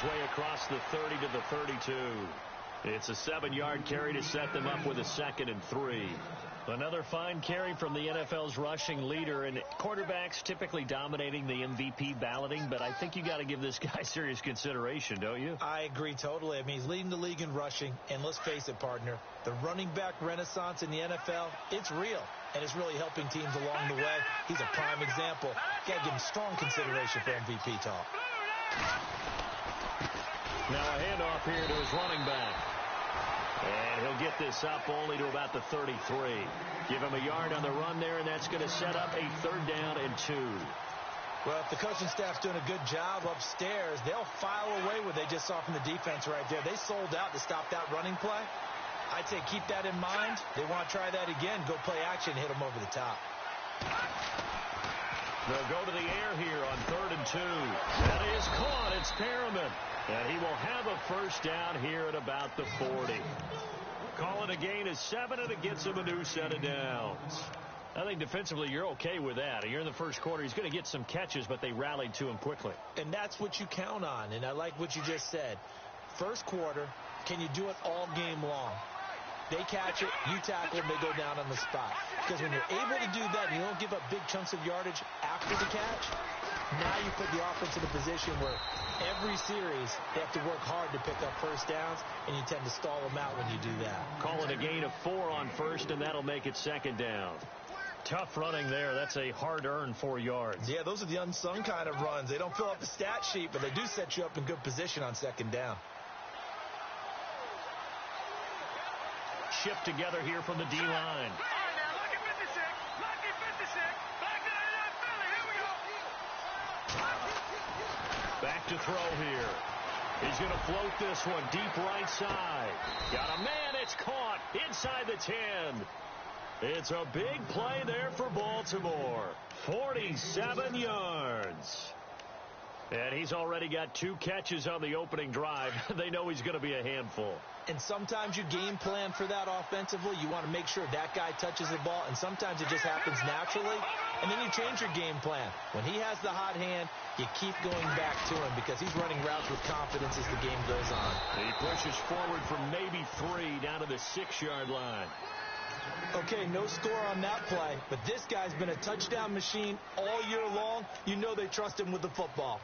his way across the 30 to the 32. It's a 7-yard carry to set them up with a 2nd and 3. Another fine carry from the NFL's rushing leader, and quarterbacks typically dominating the MVP balloting, but I think you got to give this guy serious consideration, don't you? I agree totally. I mean, he's leading the league in rushing, and let's face it, partner, the running back renaissance in the NFL, it's real, and it's really helping teams along the way. He's a prime example. Got to give him strong consideration for MVP talk. Now a handoff here to his running back. And he'll get this up only to about the 33. Give him a yard on the run there, and that's going to set up a 3rd down and 2. Well, if the coaching staff's doing a good job upstairs, they'll file away what they just saw from the defense right there. They sold out to stop that running play. I'd say keep that in mind. They want to try that again. Go play action, hit them over the top. They'll go to the air here on 3rd and 2. That is caught. It's Perriman. And he will have a 1st down here at about the 40. Call it a gain of 7, and it gets him a new set of downs. I think defensively you're okay with that. You're in the first quarter. He's going to get some catches, but they rallied to him quickly. And that's what you count on, and I like what you just said. First quarter, can you do it all game long? They catch it, you tackle them, they go down on the spot. Because when you're able to do that and you don't give up big chunks of yardage after the catch, now you put the offense in a position where every series they have to work hard to pick up 1st downs, and you tend to stall them out when you do that. Call it a gain of 4 on 1st, and that'll make it 2nd down. Tough running there. That's a hard-earned 4 yards. Yeah, those are the unsung kind of runs. They don't fill up the stat sheet, but they do set you up in good position on 2nd down. Shift together here from the D-line. All right, now, lucky 56. Lucky 56. Back to Philly. Here we go. Back to throw here. He's going to float this one deep right side. Got a man. It's caught inside the 10. It's a big play there for Baltimore. 47 yards. And he's already got 2 catches on the opening drive. They know he's going to be a handful. And sometimes you game plan for that offensively. You want to make sure that guy touches the ball, and sometimes it just happens naturally, and then you change your game plan. When he has the hot hand, you keep going back to him because he's running routes with confidence as the game goes on. He pushes forward from maybe 3 down to the 6-yard line. Okay, no score on that play, but this guy's been a touchdown machine all year long. You know they trust him with the football.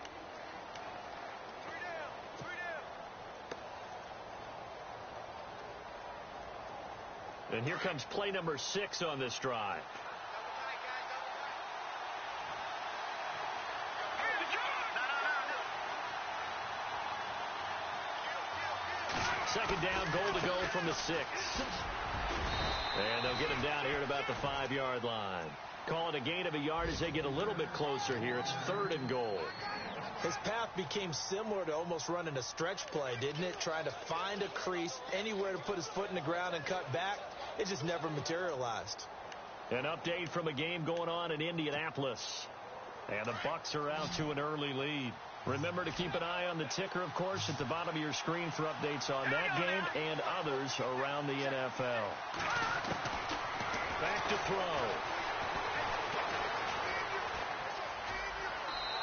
And here comes play number 6 on this drive. Second down, goal to go from the 6. And they'll get him down here at about the 5-yard line. Call it a gain of a yard as they get a little bit closer here. It's 3rd and goal. His path became similar to almost running a stretch play, didn't it? Trying to find a crease, anywhere to put his foot in the ground and cut back. It just never materialized. An update from a game going on in Indianapolis. And the Bucs are out to an early lead. Remember to keep an eye on the ticker, of course, at the bottom of your screen for updates on that game and others around the NFL. Back to throw.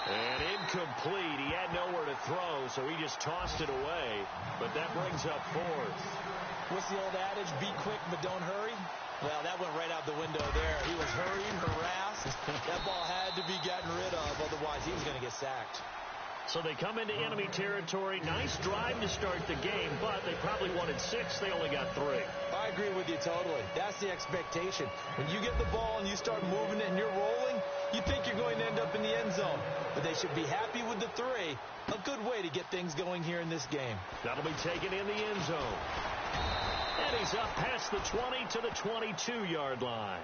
And incomplete. He had nowhere to throw, so he just tossed it away. But that brings up 4th. What's the old adage? Be quick, but don't hurry. Well, that went right out the window there. He was hurrying, harassed. That ball had to be gotten rid of, otherwise he was going to get sacked. So they come into enemy territory. Nice drive to start the game, but they probably wanted 6. They only got 3. I agree with you totally. That's the expectation. When you get the ball and you start moving it and you're rolling, you think you're going to end up in the end zone. But they should be happy with the 3. A good way to get things going here in this game. That'll be taken in the end zone. And he's up past the 20 to the 22-yard line.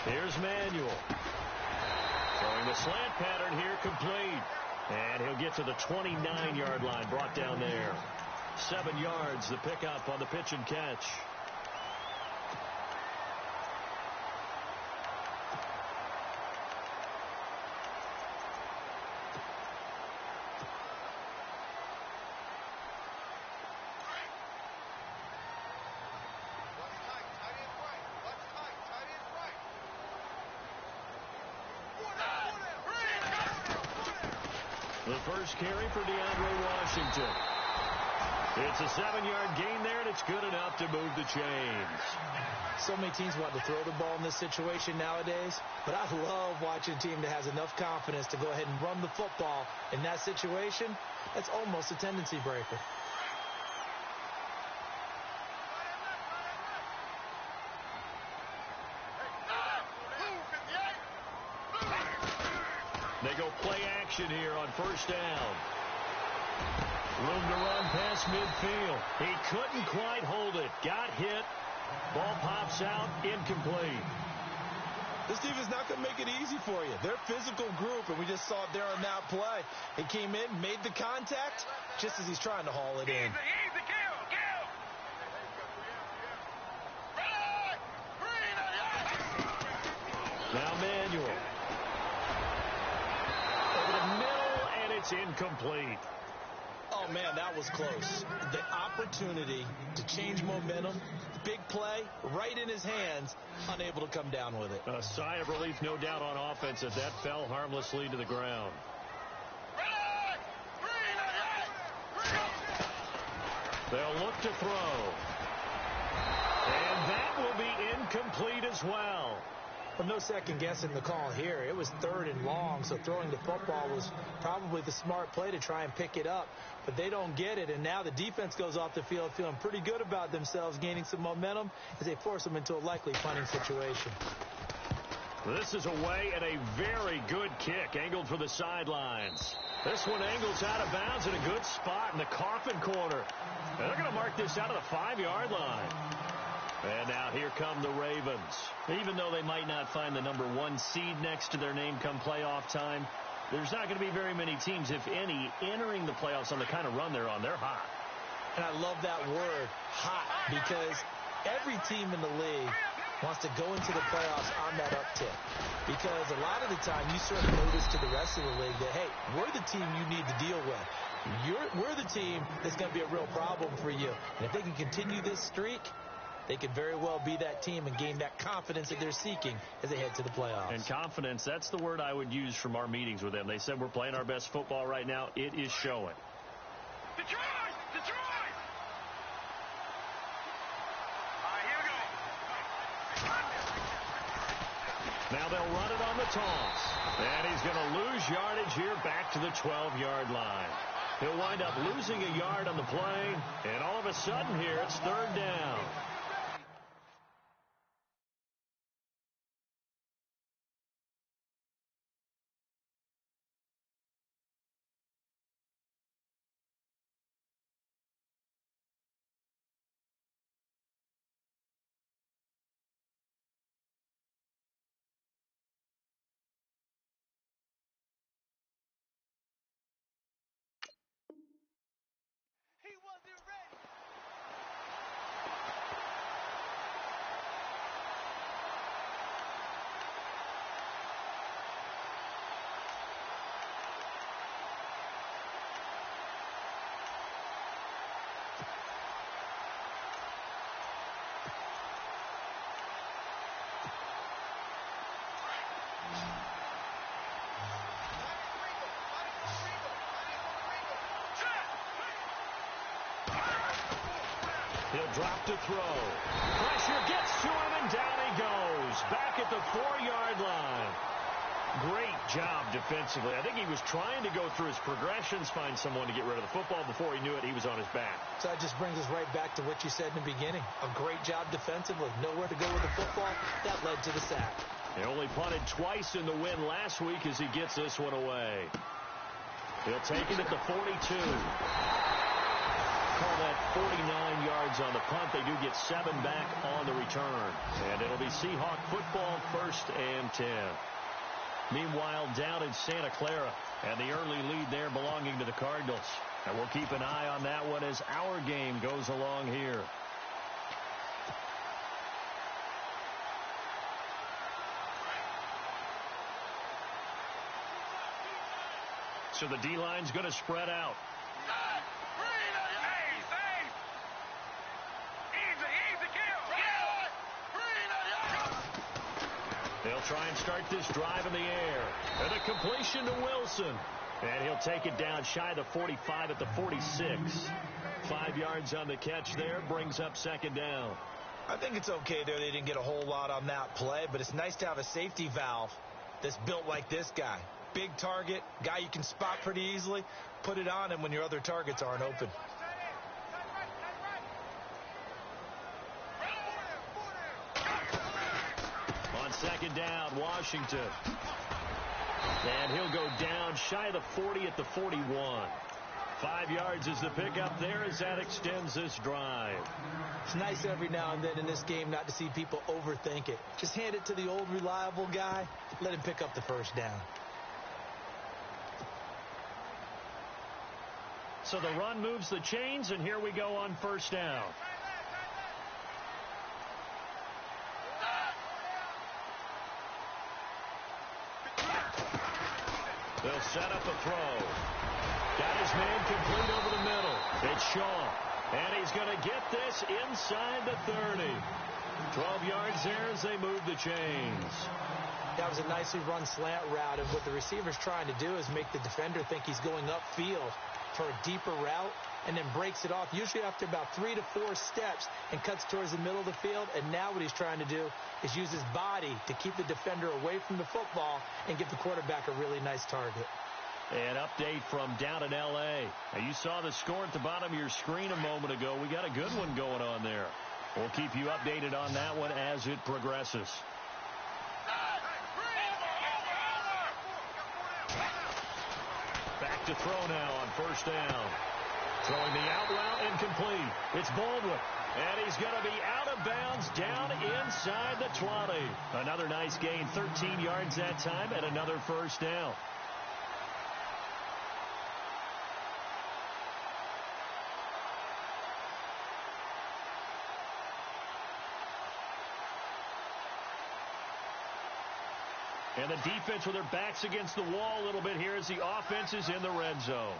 Here's Manuel. Throwing the slant pattern here, complete. And he'll get to the 29-yard line, brought down there. 7 yards, the pickup on the pitch and catch. The first carry for DeAndre Washington. It's a 7-yard gain there, and it's good enough to move the chains. So many teams want to throw the ball in this situation nowadays, but I love watching a team that has enough confidence to go ahead and run the football in that situation. That's almost a tendency breaker. They go play action here on first down. Room to run past midfield. He couldn't quite hold it. Got hit. Ball pops out. Incomplete. This defense is not going to make it easy for you. They're a physical group, and we just saw it there on that play. He came in, made the contact, just as he's trying to haul it in. Now Manuel. Over the middle, and it's incomplete. Oh, man, that was close. The opportunity to change momentum, big play, right in his hands, unable to come down with it. A sigh of relief, no doubt, on offense as that fell harmlessly to the ground. They'll look to throw. And that will be incomplete as well. But no second guessing the call here. It was 3rd and long, so throwing the football was probably the smart play to try and pick it up. But they don't get it, and now the defense goes off the field feeling pretty good about themselves, gaining some momentum as they force them into a likely punting situation. This is away and a very good kick, angled for the sidelines. This one angles out of bounds in a good spot in the coffin corner. And they're going to mark this out of the 5-yard line. And now here come the Ravens. Even though they might not find the number 1 seed next to their name come playoff time, there's not going to be very many teams, if any, entering the playoffs on the kind of run they're on. They're hot. And I love that word, hot, because every team in the league wants to go into the playoffs on that uptick. Because a lot of the time you sort of notice to the rest of the league that, hey, we're the team you need to deal with. We're the team that's going to be a real problem for you. And if they can continue this streak, they could very well be that team and gain that confidence that they're seeking as they head to the playoffs. And confidence, that's the word I would use from our meetings with them. They said we're playing our best football right now. It is showing. Detroit! Detroit! All right, here we go. Now they'll run it on the toss. And he's going to lose yardage here back to the 12-yard line. He'll wind up losing a yard on the play. And all of a sudden here, it's 3rd down. He wasn't ready. He'll drop to throw. Pressure gets to him, and down he goes. Back at the 4-yard line. Great job defensively. I think he was trying to go through his progressions, find someone to get rid of the football. Before he knew it, he was on his back. So that just brings us right back to what you said in the beginning. A great job defensively. Nowhere to go with the football. That led to the sack. He only punted twice in the win last week as he gets this one away. He'll take it at the 42. Call that 49 yards on the punt. They do get 7 back on the return. And it'll be Seahawk football, 1st and 10. Meanwhile, down in Santa Clara, and the early lead there belonging to the Cardinals. And we'll keep an eye on that one as our game goes along here. So the D-line's going to spread out. They'll try and start this drive in the air. And a completion to Wilson. And he'll take it down shy of the 45 at the 46. 5 yards on the catch there. Brings up 2nd down. I think it's okay there. They didn't get a whole lot on that play, but it's nice to have a safety valve that's built like this guy. Big target, guy you can spot pretty easily. Put it on him when your other targets aren't open. On 2nd down, Washington. And he'll go down shy of the 40 at the 41. 5 yards is the pickup there as that extends this drive. It's nice every now and then in this game not to see people overthink it. Just hand it to the old reliable guy. Let him pick up the 1st down. So the run moves the chains, and here we go on 1st down. They'll set up a throw. Got his man complete over the middle. It's Shaw. And he's going to get this inside the 30. 12 yards there as they move the chains. That was a nicely run slant route, and what the receiver's trying to do is make the defender think he's going upfield for a deeper route, and then breaks it off, usually after about 3 to 4 steps, and cuts towards the middle of the field. And now what he's trying to do is use his body to keep the defender away from the football and give the quarterback a really nice target. An update from down in L.A. Now, you saw the score at the bottom of your screen a moment ago. We got a good one going on there. We'll keep you updated on that one as it progresses. Back to throw now on 1st down. Throwing the out route incomplete. It's Baldwin. And he's going to be out of bounds down inside the 20. Another nice gain, 13 yards that time, and another 1st down. And the defense with their backs against the wall a little bit here as the offense is in the red zone.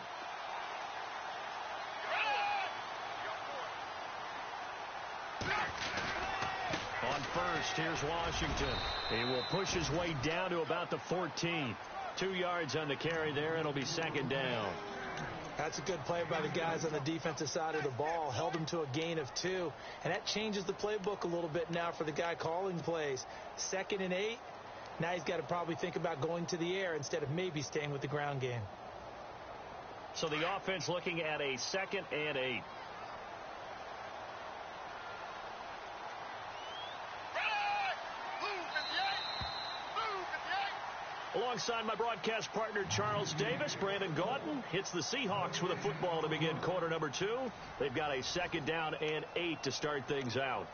On 1st, here's Washington. He will push his way down to about the 14. 2 yards on the carry there, and it'll be 2nd down. That's a good play by the guys on the defensive side of the ball. Held him to a gain of 2. And that changes the playbook a little bit now for the guy calling plays. 2nd and 8. Now he's got to probably think about going to the air instead of maybe staying with the ground game. So the offense looking at a 2nd and 8. Alongside my broadcast partner, Charles Davis, Brandon Gaudin hits the Seahawks with a football to begin quarter number 2. They've got a 2nd down and 8 to start things out.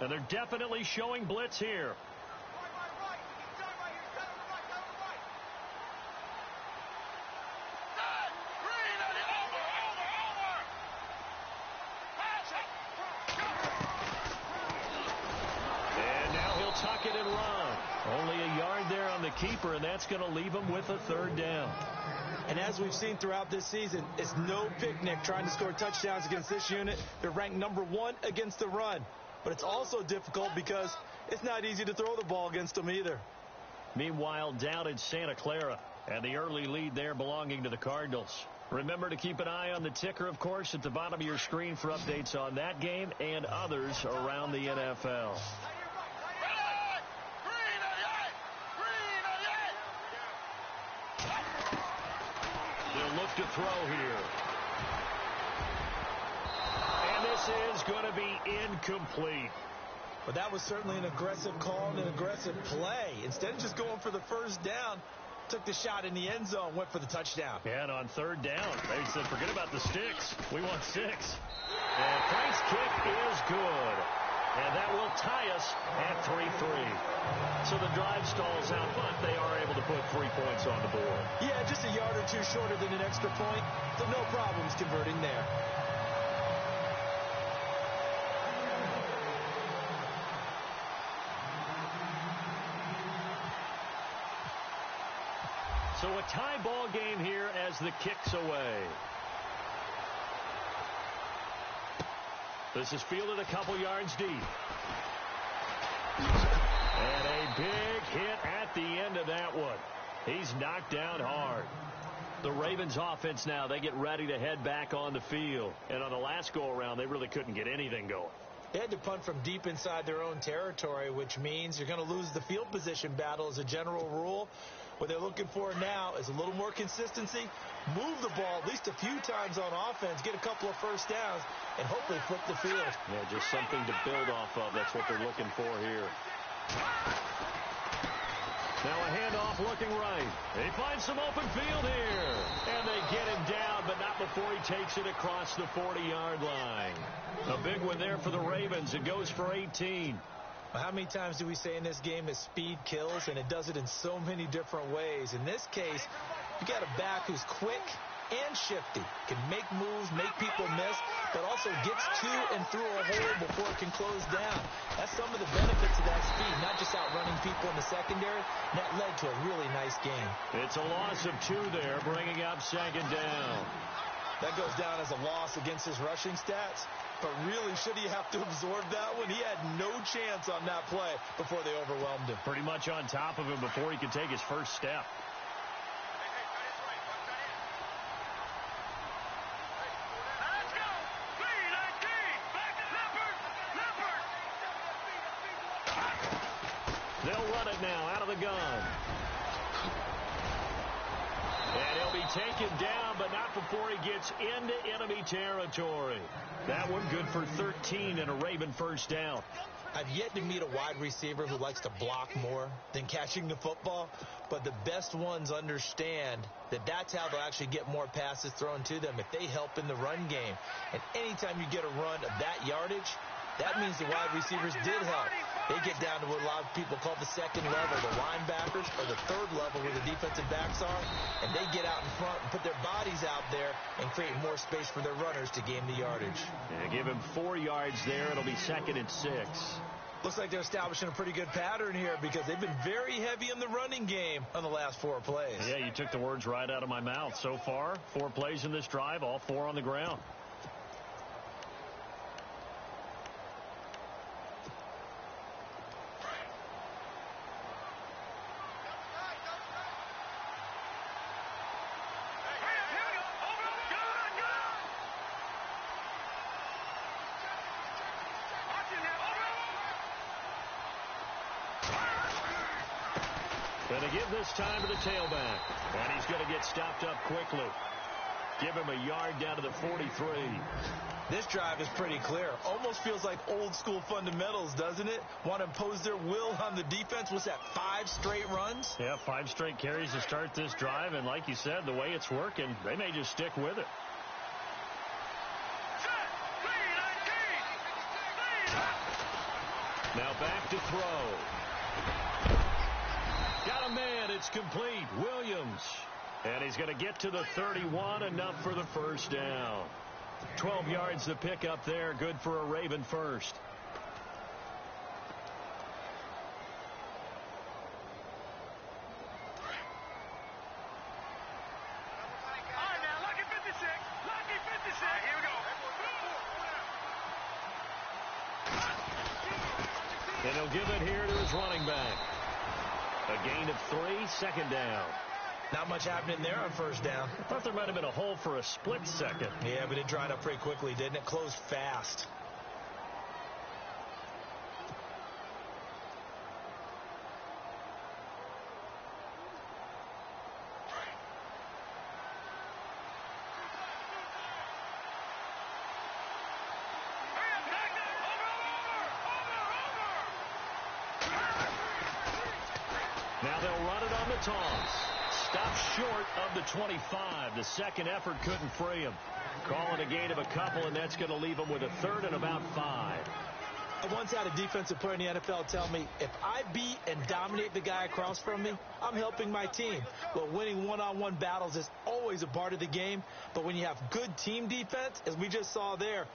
And they're definitely showing blitz here. And now he'll tuck it and run. Only a yard there on the keeper, and that's going to leave him with a 3rd down. And as we've seen throughout this season, it's no picnic trying to score touchdowns against this unit. They're ranked number 1 against the run. But it's also difficult because it's not easy to throw the ball against them either. Meanwhile, down in Santa Clara, and the early lead there belonging to the Cardinals. Remember to keep an eye on the ticker, of course, at the bottom of your screen for updates on that game and others around the NFL. They'll look to throw here. This is going to be incomplete. But that was certainly an aggressive call and an aggressive play. Instead of just going for the first down, took the shot in the end zone, went for the touchdown. Yeah, and on third down, they said, forget about the sticks. We want 6. And Frank's kick is good. And that will tie us at 3-3. So the drive stalls out, but they are able to put 3 points on the board. Yeah, just a yard or two shorter than an extra point. So no problems converting there. So a tie ball game here as the kick's away. This is fielded a couple yards deep. And a big hit at the end of that one. He's knocked down hard. The Ravens offense now, they get ready to head back on the field. And on the last go-around, they really couldn't get anything going. They had to punt from deep inside their own territory, which means you're going to lose the field position battle as a general rule. What they're looking for now is a little more consistency, move the ball at least a few times on offense, get a couple of first downs, and hopefully flip the field. Yeah, just something to build off of. That's what they're looking for here. Now a handoff looking right. They find some open field here. And they get him down, but not before he takes it across the 40-yard line. A big one there for the Ravens. It goes for 18. How many times do we say in this game that speed kills, and it does it in so many different ways? In this case, you got a back who's quick and shifty, can make moves, make people miss, but also gets to and through a hole before it can close down. That's some of the benefits of that speed, not just outrunning people in the secondary. That led to a really nice game. It's a loss of 2 there, bringing up second down. That goes down as a loss against his rushing stats. But really, should he have to absorb that one? He had no chance on that play before they overwhelmed him. Pretty much on top of him before he could take his first step. Let's go. 3-19. Back to Leopard. They'll run it now out of the gun. And he'll be taken down, but not before he gets into enemy territory. That one good for 13 and a Raven first down. I've yet to meet a wide receiver who likes to block more than catching the football, but the best ones understand that that's how they'll actually get more passes thrown to them if they help in the run game. And anytime you get a run of that yardage, that means the wide receivers did help. They get down to what a lot of people call the second level, the linebackers, or the third level where the defensive backs are, and they get out in front and put their bodies out there and create more space for their runners to gain the yardage. Yeah, give him 4 yards there. It'll be 2nd and 6. Looks like they're establishing a pretty good pattern here because they've been very heavy in the running game on the last 4 plays. Yeah, you took the words right out of my mouth. So far, 4 plays in this drive, all 4 on the ground. Going to give this time to the tailback. And he's going to get stopped up quickly. Give him a yard down to the 43. This drive is pretty clear. Almost feels like old school fundamentals, doesn't it? Want to impose their will on the defense. What's that, 5 straight runs? Yeah, 5 straight carries to start this drive. And like you said, the way it's working, they may just stick with it. Now back to throw. Got a man. It's complete. Williams. And he's going to get to the 31. Enough for the first down. 12 yards to pick up there. Good for a Raven first. And he'll give it here to his running back. A gain of 3, 2nd down. Not much happening there on first down. I thought there might have been a hole for a split second. Yeah, but it dried up pretty quickly, didn't it? Closed fast. Now they'll run it on the toss. Stopped short of the 25. The second effort couldn't free him. Calling a gain of a couple, and that's going to leave him with a third and about 5. I once had a defensive player in the NFL tell me, if I beat and dominate the guy across from me, I'm helping my team. Well, winning one-on-one battles is always a part of the game. But when you have good team defense, as we just saw there,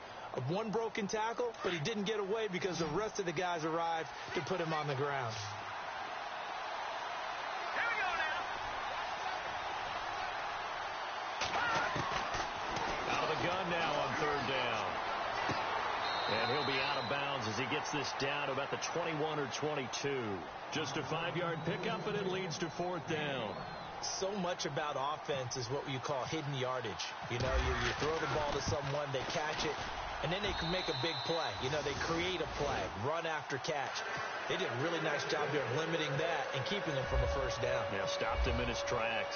one broken tackle, but he didn't get away because the rest of the guys arrived to put him on the ground. Out of the gun now on third down. And he'll be out of bounds as he gets this down to about the 21 or 22. Just a 5-yard pickup, and it leads to fourth down. So much about offense is what you call hidden yardage. You know, you throw the ball to someone, they catch it, and then they can make a big play. You know, they create a play, run after catch. They did a really nice job there of limiting that and keeping him from a first down. Yeah, stopped him in his tracks.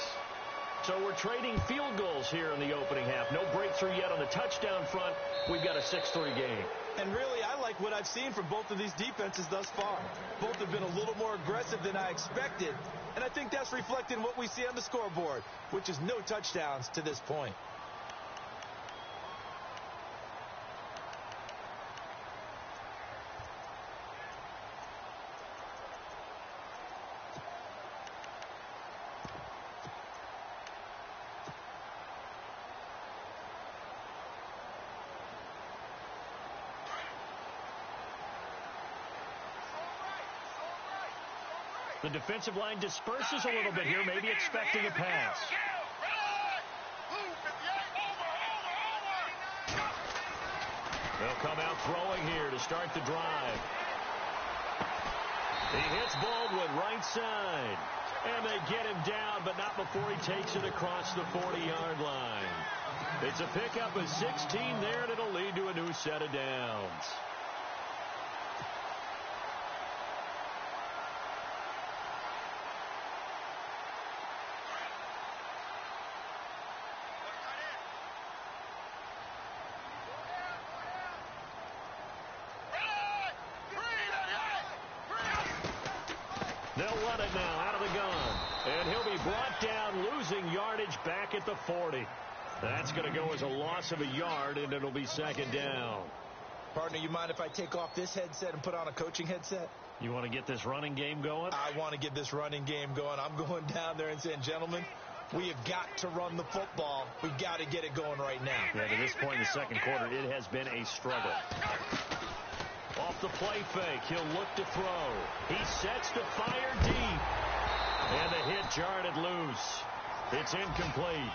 So we're trading field goals here in the opening half. No breakthrough yet on the touchdown front. We've got a 6-3 game. And really, I like what I've seen from both of these defenses thus far. Both have been a little more aggressive than I expected. And I think that's reflected in what we see on the scoreboard, which is no touchdowns to this point. The defensive line disperses a little bit here, maybe expecting a pass. They'll come out throwing here to start the drive. He hits Baldwin right side. And they get him down, but not before he takes it across the 40-yard line. It's a pickup of 16 there, and it'll lead to a new set of downs. They'll run it now out of the gun. And he'll be brought down, losing yardage back at the 40. That's going to go as a loss of a yard, and it'll be second down. Partner, you mind if I take off this headset and put on a coaching headset? You want to get this running game going? I want to get this running game going. I'm going down there and saying, gentlemen, we have got to run the football. We've got to get it going right now. Yeah, to this point in the second quarter, it has been a struggle. Off the play fake, he'll look to throw. He sets to fire deep. And the hit jarred it loose. It's incomplete.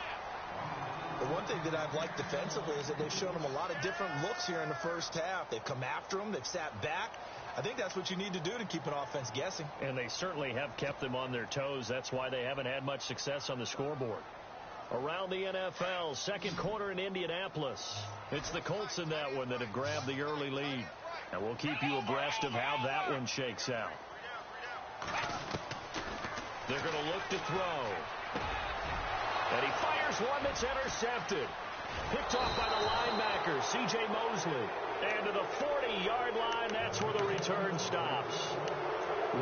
The one thing that I've liked defensively is that they've shown him a lot of different looks here in the first half. They've come after him. They've sat back. I think that's what you need to do to keep an offense guessing. And they certainly have kept them on their toes. That's why they haven't had much success on the scoreboard. Around the NFL, second quarter in Indianapolis. It's the Colts in that one that have grabbed the early lead. And we'll keep you abreast of how that one shakes out. They're going to look to throw. And he fires one that's intercepted. Picked off by the linebacker, C.J. Mosley. And to the 40-yard line, that's where the return stops.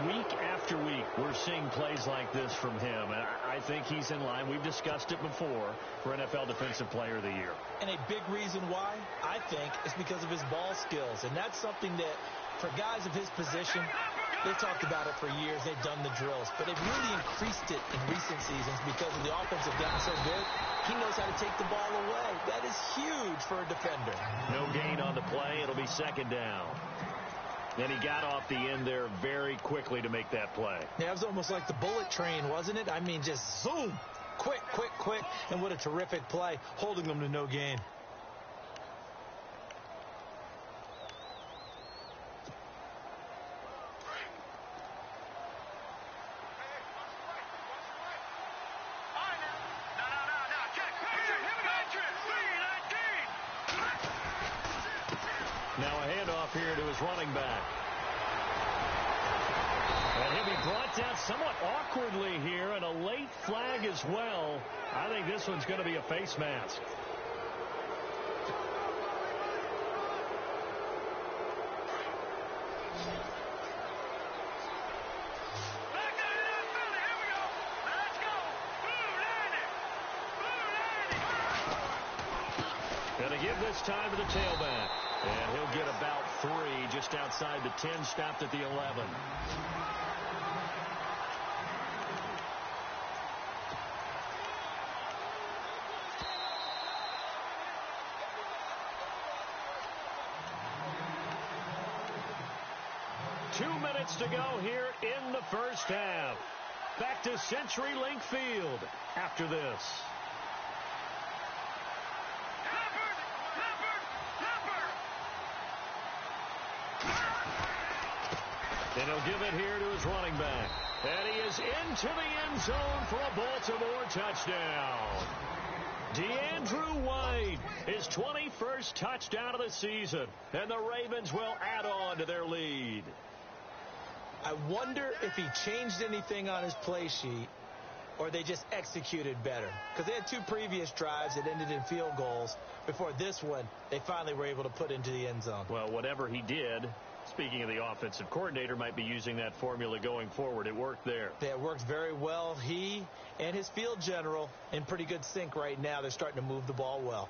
Week after week, we're seeing plays like this from him. And I think he's in line. We've discussed it before for NFL Defensive Player of the Year. And a big reason why, I think, is because of his ball skills. And that's something that, for guys of his position, they've talked about it for years. They've done the drills. But they've really increased it in recent seasons because of the offense have gotten so good. He knows how to take the ball away. That is huge for a defender. No gain on the play. It'll be second down. Then he got off the end there very quickly to make that play. Yeah, it was almost like the bullet train, wasn't it? I mean, just zoom. Quick, quick, quick. And what a terrific play, holding them to no gain. Now a handoff here to his running back. And he'll be brought down somewhat awkwardly here, and a late flag as well. I think this one's going to be a face mask. they give this time to the tailback. And he'll get about 3 just outside the 10, stopped at the 11. To go here in the first half. Back to CenturyLink Field after this. And he'll give it here to his running back. And he is into the end zone for a Baltimore touchdown. DeAndrew White, his 21st touchdown of the season. And the Ravens will add on to their lead. I wonder if he changed anything on his play sheet or they just executed better. Because they had 2 previous drives that ended in field goals. Before this one, they finally were able to put into the end zone. Well, whatever he did, speaking of the offensive coordinator, might be using that formula going forward. It worked there. Yeah, it worked very well. He and his field general in pretty good sync right now. They're starting to move the ball well.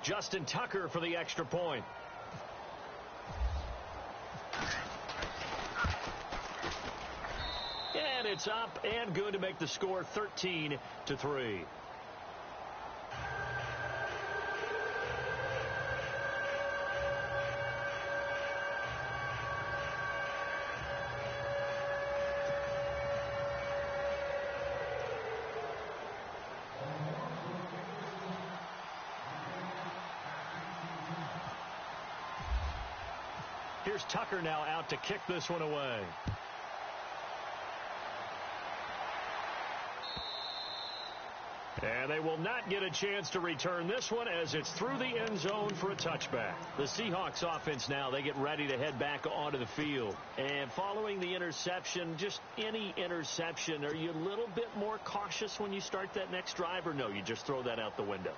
Justin Tucker for the extra point. And it's up and good to make the score 13-3. Here's Tucker now out to kick this one away. And they will not get a chance to return this one as it's through the end zone for a touchback. The Seahawks offense now, they get ready to head back onto the field. And following the interception, just any interception, are you a little bit more cautious when you start that next drive, or no, you just throw that out the window?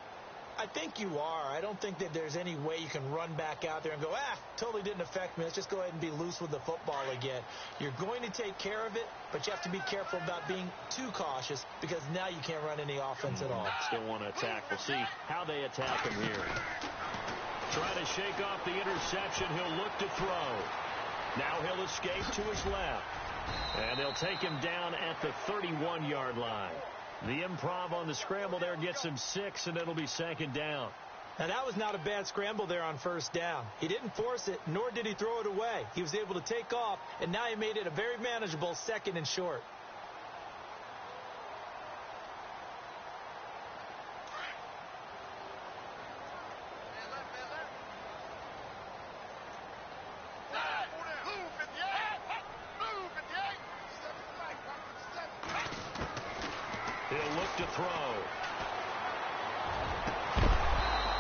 I think you are. I don't think that there's any way you can run back out there and go, totally didn't affect me. Let's just go ahead and be loose with the football again. You're going to take care of it, but you have to be careful about being too cautious because now you can't run any offense at all. Still want to attack. We'll see how they attack him here. Trying to shake off the interception. He'll look to throw. Now he'll escape to his left. And they'll take him down at the 31-yard line. The improv on the scramble there gets him 6, and it'll be second down. Now, that was not a bad scramble there on first down. He didn't force it, nor did he throw it away. He was able to take off, and now he made it a very manageable 2nd and short. He'll look to throw.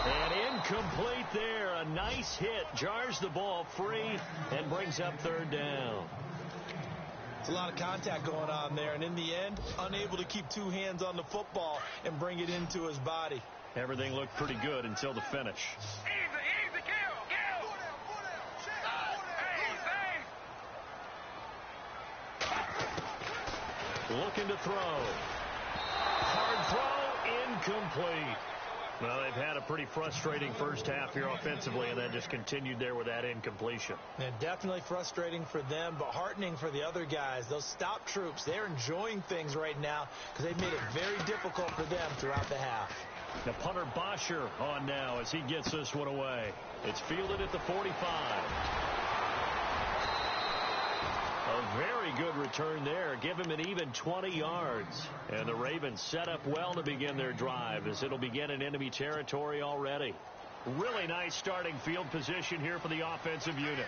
And incomplete there. A nice hit. Jars the ball free and brings up 3rd down. It's a lot of contact going on there. And in the end, unable to keep 2 hands on the football and bring it into his body. Everything looked pretty good until the finish. Easy, kill. Looking to throw. Hard throw, incomplete. Well, they've had a pretty frustrating first half here offensively, and then just continued there with that incompletion. And definitely frustrating for them, but heartening for the other guys. Those stop troops, they're enjoying things right now because they've made it very difficult for them throughout the half. The punter Bosher on now as he gets this one away. It's fielded at the 45. A very good return there. Give him an even 20 yards. And the Ravens set up well to begin their drive as it'll begin in enemy territory already. Really nice starting field position here for the offensive unit.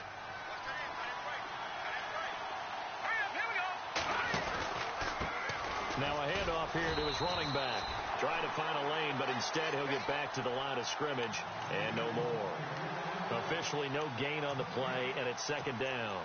his running back. Trying to find a lane, but instead he'll get back to the line of scrimmage and no more. Officially no gain on the play, and it's second down.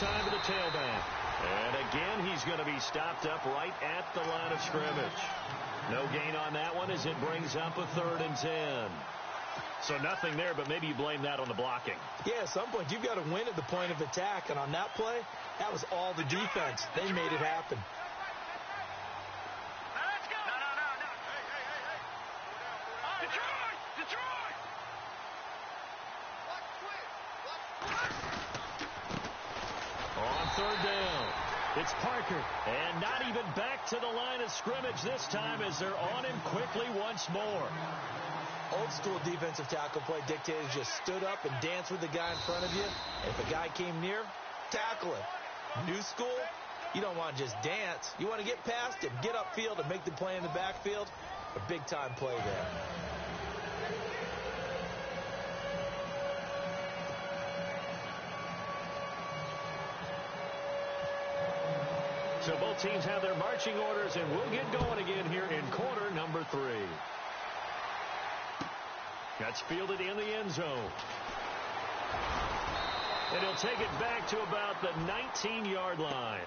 Time to the tailback. And again, he's going to be stopped up right at the line of scrimmage. No gain on that one as it brings up a 3rd and 10. So nothing there, but maybe you blame that on the blocking. Yeah, at some point, you've got to win at the point of attack. And on that play, that was all the defense. They made it happen. Third down. It's Parker. And not even back to the line of scrimmage this time as they're on him quickly once more. Old school defensive tackle play dictated just stood up and danced with the guy in front of you. If a guy came near, tackle him. New school, you don't want to just dance. You want to get past him, get upfield, and make the play in the backfield. A big-time play there. So both teams have their marching orders, and we'll get going again here in quarter number 3. That's fielded in the end zone. And he'll take it back to about the 19-yard line.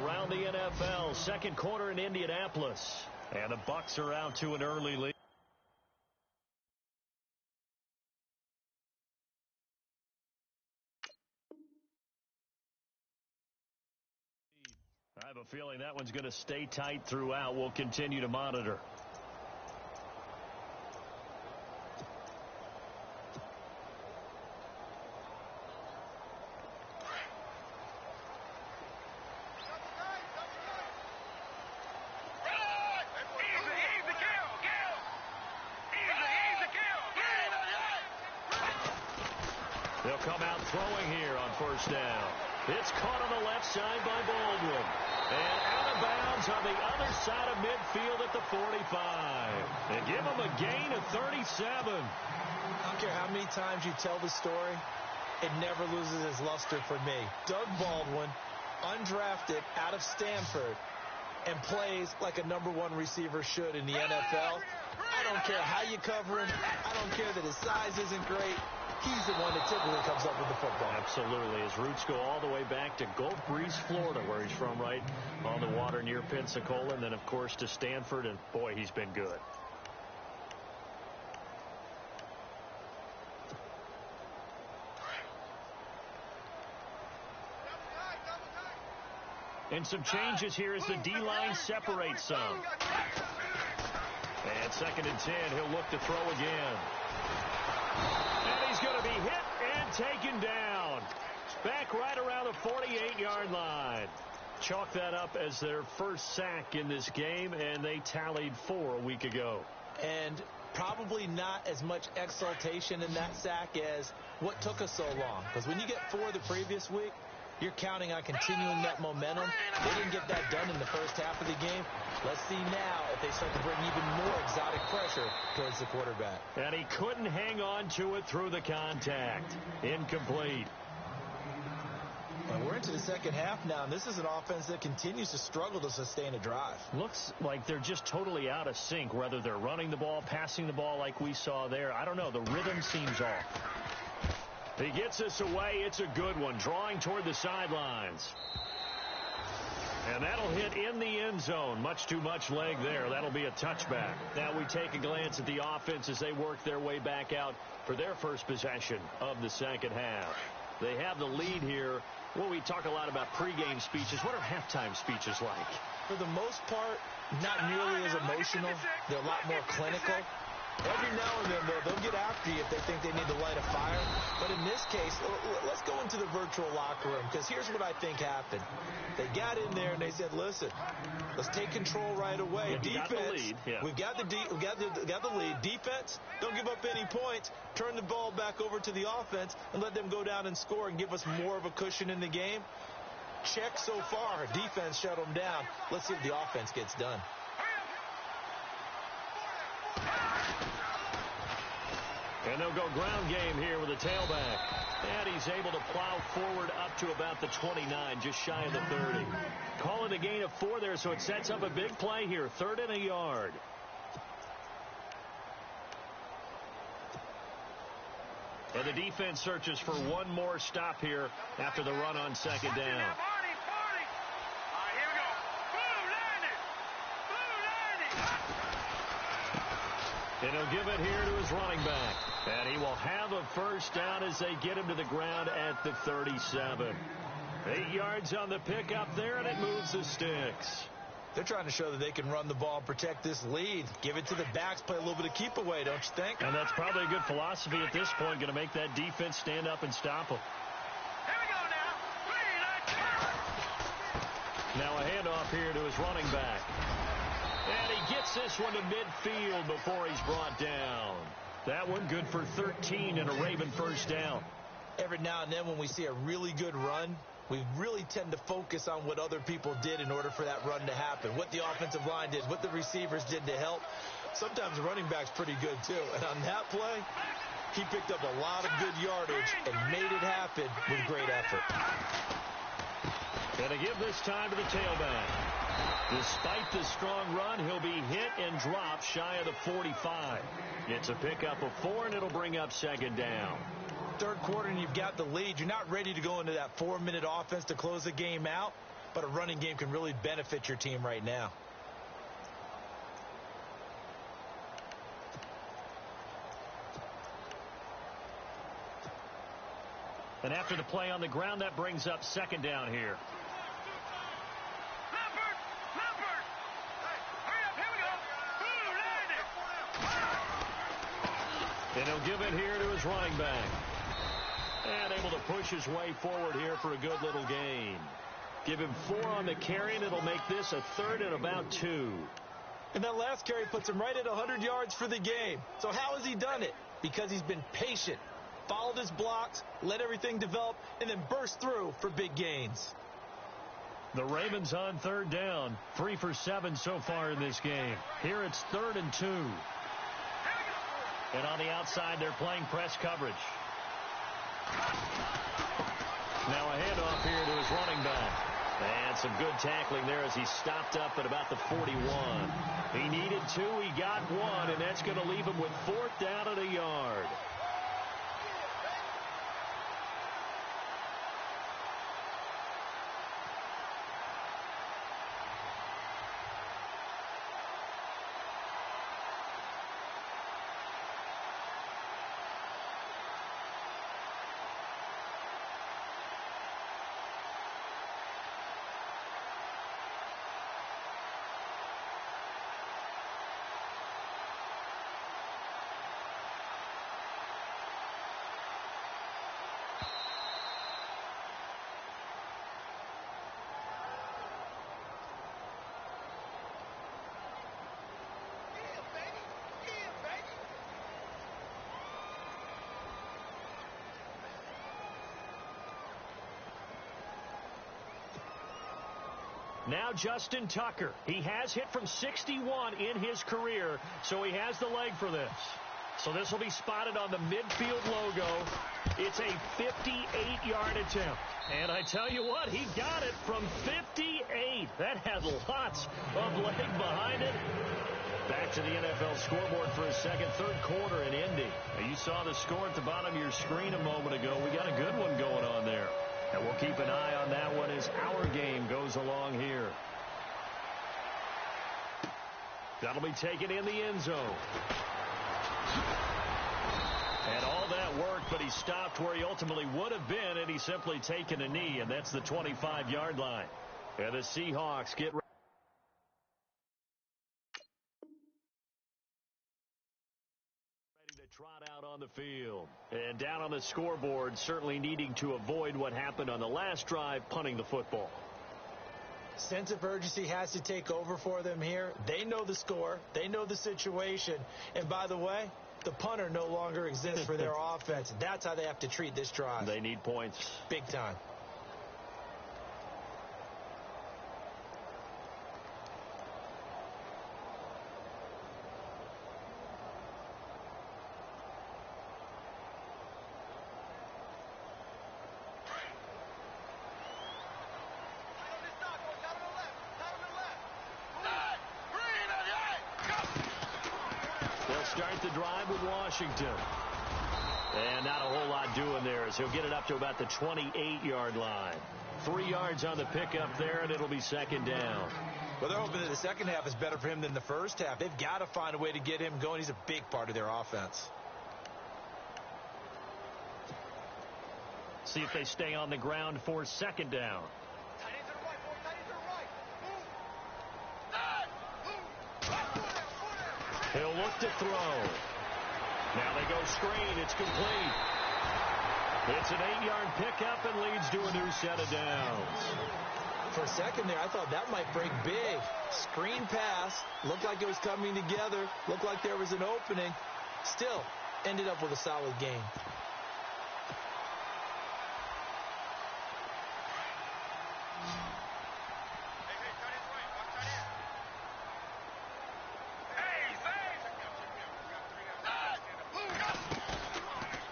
Around the NFL, second quarter in Indianapolis. And the Bucs are out to an early lead. I have a feeling that one's going to stay tight throughout. We'll continue to monitor. They'll come out throwing here on first down. It's caught on the left side by Baldwin. And out of bounds on the other side of midfield at the 45. And give him a gain of 37. I don't care how many times you tell the story, it never loses its luster for me. Doug Baldwin, undrafted out of Stanford, and plays like a #1 receiver should in the NFL. I don't care how you cover him. I don't care that his size isn't great. He's the one that typically comes up with the football. Absolutely. His roots go all the way back to Gulf Breeze, Florida, where he's from, right on the water near Pensacola. And then, of course, to Stanford. And, boy, he's been good. And some changes here as the D-line separates some. And 2nd and 10. He'll look to throw again. And he's going to be hit and taken down. Back right around the 48-yard line. Chalk that up as their first sack in this game, and they tallied 4 a week ago. And probably not as much exultation in that sack as what took us so long. Because when you get 4 the previous week, you're counting on continuing that momentum. They didn't get that done in the first half of the game. Let's see now if they start to bring even more exotic pressure towards the quarterback. And he couldn't hang on to it through the contact. Incomplete. And we're into the second half now, and this is an offense that continues to struggle to sustain a drive. Looks like they're just totally out of sync, whether they're running the ball, passing the ball like we saw there. I don't know. The rhythm seems off. He gets this away. It's a good one. Drawing toward the sidelines. And that'll hit in the end zone. Much too much leg there. That'll be a touchback. Now we take a glance at the offense as they work their way back out for their first possession of the second half. They have the lead here. Well, we talk a lot about pregame speeches. What are halftime speeches like? For the most part, not nearly as emotional. They're a lot more clinical. Every now and then, though, they'll get after you if they think they need to light a fire. But in this case, let's go into the virtual locker room, because here's what I think happened. They got in there and they said, listen, let's take control right away. Yeah, Defense, got the lead. Yeah. we've got the lead. Defense, don't give up any points. Turn the ball back over to the offense and let them go down and score and give us more of a cushion in the game. Check so far. Defense shut them down. Let's see if the offense gets done. And they'll go ground game here with a tailback. And he's able to plow forward up to about the 29, just shy of the 30. Calling a gain of 4 there, so it sets up a big play here. 3rd and a yard. And the defense searches for one more stop here after the run on 2nd down. And he'll give it here to his running back. And he will have a first down as they get him to the ground at the 37. 8 yards on the pickup there, and it moves the sticks. They're trying to show that they can run the ball and protect this lead. Give it to the backs, play a little bit of keep away, don't you think? And that's probably a good philosophy at this point, going to make that defense stand up and stop them. Here we go now. Now a handoff here to his running back. And he gets this one to midfield before he's brought down. That one good for 13 and a Raven first down. Every now and then when we see a really good run, we really tend to focus on what other people did in order for that run to happen. What the offensive line did, what the receivers did to help. Sometimes the running back's pretty good too. And on that play, he picked up a lot of good yardage and made it happen with great effort. And to give this time to the tailback. Despite the strong run, he'll be hit and dropped shy of the 45. It's a pickup of 4, and it'll bring up 2nd down. 3rd quarter, and you've got the lead. You're not ready to go into that 4-minute offense to close the game out, but a running game can really benefit your team right now. And after the play on the ground, that brings up 2nd down here. And he'll give it here to his running back. And able to push his way forward here for a good little gain. Give him 4 on the carry, and it'll make this a 3rd and about 2. And that last carry puts him right at 100 yards for the game. So how has he done it? Because he's been patient, followed his blocks, let everything develop, and then burst through for big gains. The Ravens on 3rd down. 3 for 7 so far in this game. Here it's 3rd and 2. And on the outside, they're playing press coverage. Now a handoff here to his running back. And some good tackling there as he stopped up at about the 41. He needed 2, he got 1, and that's going to leave him with 4th down and a yard. Now Justin Tucker. He has hit from 61 in his career, so he has the leg for this. So this will be spotted on the midfield logo. It's a 58-yard attempt. And I tell you what, he got it from 58. That had lots of leg behind it. Back to the NFL scoreboard for a second, 3rd quarter in Indy. Now, you saw the score at the bottom of your screen a moment ago. We got a good one going on there. And we'll keep an eye on that one as our game goes along here. That'll be taken in the end zone. And all that worked, but he stopped where he ultimately would have been, and he's simply taken a knee, and that's the 25-yard line. And the Seahawks get ready. on the field. And down on the scoreboard, certainly needing to avoid what happened on the last drive, punting the football. Sense of urgency has to take over for them here. They know the score. They know the situation. And by the way, the punter no longer exists for their offense. That's how they have to treat this drive. They need points. Big time. Start the drive with Washington. And not a whole lot doing there as he'll get it up to about the 28-yard line. 3 yards on the pickup there, and it'll be second down. Well, they're hoping that the second half is better for him than the first half. They've got to find a way to get him going. He's a big part of their offense. See if they stay on the ground for second down. He'll look to throw. Now they go screen. It's complete. It's an 8-yard pickup and leads to a new set of downs. For a second there, I thought that might break big. Screen pass. Looked like it was coming together. Looked like there was an opening. Still, ended up with a solid game.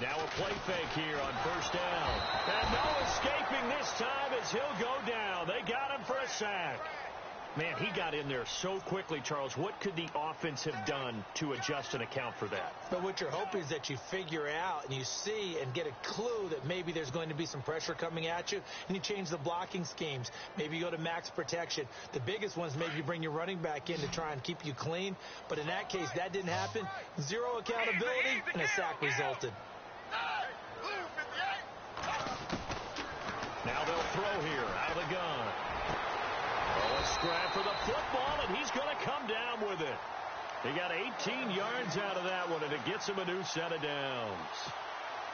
Now a play fake here on first down. And no escaping this time as he'll go down. They got him for a sack. Man, he got in there so quickly, Charles. What could the offense have done to adjust and account for that? But what you're hoping is that you figure out and you see and get a clue that maybe there's going to be some pressure coming at you, and you change the blocking schemes. Maybe you go to max protection. The biggest ones, maybe you bring your running back in to try and keep you clean. But in that case, that didn't happen. Zero accountability, and a sack resulted. Now they'll throw here out of the gun. Oh, a scrap for the football, and he's going to come down with it. He got 18 yards out of that one, and it gets him a new set of downs.